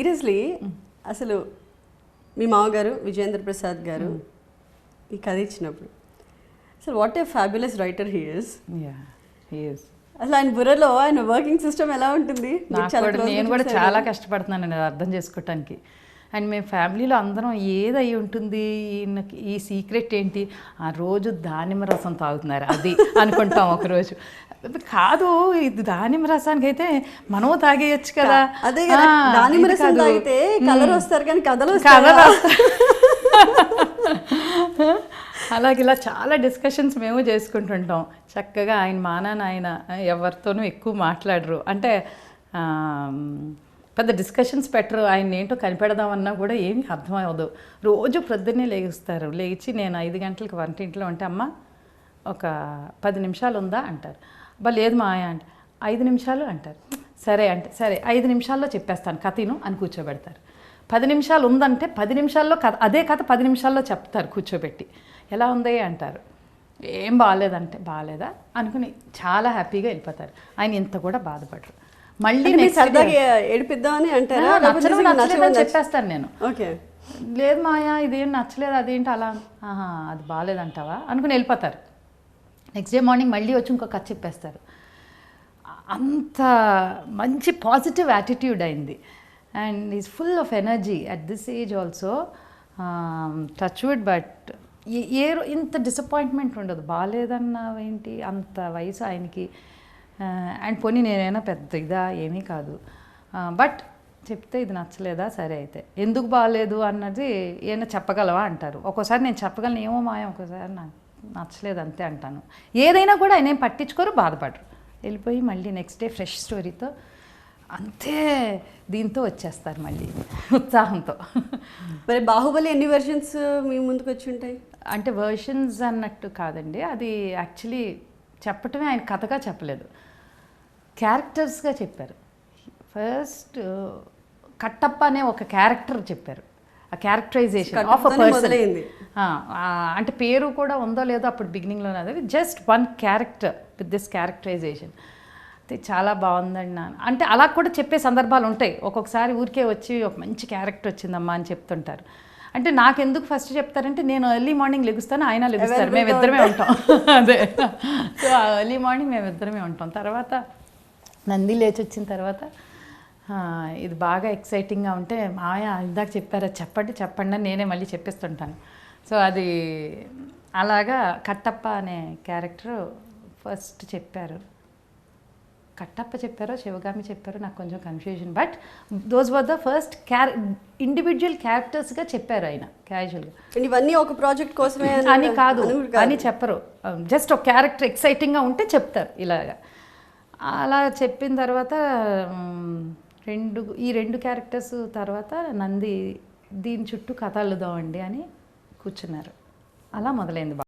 Seriously అసలు మీ మామగారు విజయేంద్ర ప్రసాద్ గారు ఈ కథ ఇచ్చినప్పుడు అసలు what a fabulous writer he is. అసలు ఆయన బుర్రలో ఆయన వర్కింగ్ సిస్టమ్ ఎలా ఉంటుంది? నేను కూడా చాలా కష్టపడుతున్నాను నేను అర్థం చేసుకోవటానికి. అండ్ మేము ఫ్యామిలీలో అందరం ఏదై ఉంటుంది, ఈ సీక్రెట్ ఏంటి, ఆ రోజు దానిమ్మ రసం తాగుతున్నారు అది అనుకుంటాం ఒకరోజు. కాదు, ఇది దానిమ్మ రసానికి అయితే మనం తాగేయచ్చు కదా. అదే దానిమ్మ రసం తాగితే కలర్ వస్తారు కానీ కథలు అలాగే ఇలా చాలా డిస్కషన్స్ మేము చేసుకుంటుంటాం చక్కగా. ఆయన మానాన్న ఆయన ఎవరితోనూ ఎక్కువ మాట్లాడరు, అంటే పెద్ద డిస్కషన్స్ పెట్టరు. ఆయన ఏంటో కనిపెడదామన్నా కూడా ఏమీ అర్థం అవ్వదు. రోజు ప్రొద్దున్నే లేస్తారు, లేచి నేను 5 గంటలకు వంటింట్లో ఉంటే అమ్మ ఒక 10 నిమిషాలు ఉందా అంటారు. లేదు మా ఆయ అంటే 5 నిమిషాలు అంటారు. సరే అంటే సరే 5 నిమిషాల్లో చెప్పేస్తాను కథను అని కూర్చోబెడతారు. 10 నిమిషాలు ఉందంటే 10 నిమిషాల్లో కథ, అదే కథ 10 నిమిషాల్లో చెప్తారు కూర్చోబెట్టి. ఎలా ఉంది అంటారు, ఏం బాగాలేదంటే బాగాలేదా అనుకుని చాలా హ్యాపీగా వెళ్ళిపోతారు. ఆయన ఇంత కూడా బాధపడరు. మళ్ళీ సరదాగా ఏడిపిద్దామని అంటారా? నచ్చలేదని చెప్పేస్తాను నేను. ఓకే, లేదు మాయా ఇదేం నచ్చలేదు, అదేంటి అలా, అది బాగాలేదంటావా అనుకుని వెళ్ళిపోతారు. నెక్స్ట్ డే మార్నింగ్ మళ్ళీ వచ్చి ఇంకో కథ చెప్పేస్తారు. అంత మంచి పాజిటివ్ యాటిట్యూడ్ అయింది. And is full of energy at this age also. Touch wood, but ఇంత డిసప్పాయింట్మెంట్ ఉండదు. బాగాలేదన్నావేంటి, అంత వయసు ఆయనకి. అండ్ పోనీ నేనైనా పెద్ద ఇదా ఏమీ కాదు, బట్ చెప్తే ఇది నచ్చలేదా, సరే అయితే ఎందుకు బాగాలేదు అన్నది ఏమైనా చెప్పగలవా అంటారు. ఒక్కోసారి నేను చెప్పగలను, ఏమో మాయ ఒక్కోసారి నాకు నచ్చలేదు అంతే అంటాను. ఏదైనా కూడా ఆయన ఏం పట్టించుకోరు, బాధపడరు. వెళ్ళిపోయి మళ్ళీ నెక్స్ట్ డే ఫ్రెష్ స్టోరీతో అంతే దీంతో వచ్చేస్తారు మళ్ళీ ఉత్సాహంతో. మరి బాహుబలి ఎన్ని వెర్షన్స్ మీ ముందుకు వచ్చి ఉంటాయి? అంటే వెర్షన్స్ అన్నట్టు కాదండి, అది యాక్చువల్లీ చెప్పటమే ఆయన కథగా చెప్పలేదు, క్యారెక్టర్స్గా చెప్పారు. ఫస్ట్ కట్టప్ప అనే ఒక క్యారెక్టర్ చెప్పారు, ఆ క్యారెక్టరైజేషన్ ఆఫ్ అ పర్సన్. అంటే పేరు కూడా ఉందో లేదో అప్పుడు బిగినింగ్లోనే, అది just one character with this characterization. అయితే చాలా బాగుందండి నాన్న అంటే అలా కూడా చెప్పే సందర్భాలు ఉంటాయి. ఒక్కొక్కసారి ఊరికే వచ్చి ఒక మంచి క్యారెక్టర్ వచ్చిందమ్మా అని చెప్తుంటారు. అంటే నాకెందుకు ఫస్ట్ చెప్తారంటే, నేను ఎర్లీ మార్నింగ్ లెగుస్తాను, ఆయన లెగుస్తారు, మేమిద్దరమే ఉంటాం. అదే, సో ఎర్లీ మార్నింగ్ మేమిద్దరమే ఉంటాం. తర్వాత నంది లేచి వచ్చిన తర్వాత ఇది బాగా ఎక్సైటింగ్గా ఉంటే మాయ ఇందాక చెప్పారా, చెప్పండి అని నేనే మళ్ళీ చెప్పిస్తుంటాను. సో అది అలాగా కట్టప్ప అనే క్యారెక్టర్ ఫస్ట్ చెప్పారు. కట్టప్ప చెప్పారో శివగామి చెప్పారో నాకు కొంచెం confusion, but those were the first individual క్యారెక్టర్స్గా చెప్పారు ఆయన క్యాజువల్గా. ఇవన్నీ ఒక ప్రాజెక్ట్ కోసమే అని కాదు అని చెప్పరు, జస్ట్ ఒక క్యారెక్టర్ ఎక్సైటింగ్గా ఉంటే చెప్తారు ఇలాగా. అలా చెప్పిన తర్వాత ఈ రెండు క్యారెక్టర్స్ తర్వాత నంది దీని చుట్టూ కథ అల్లుదామండి అని కూర్చున్నారు. అలా మొదలైంది.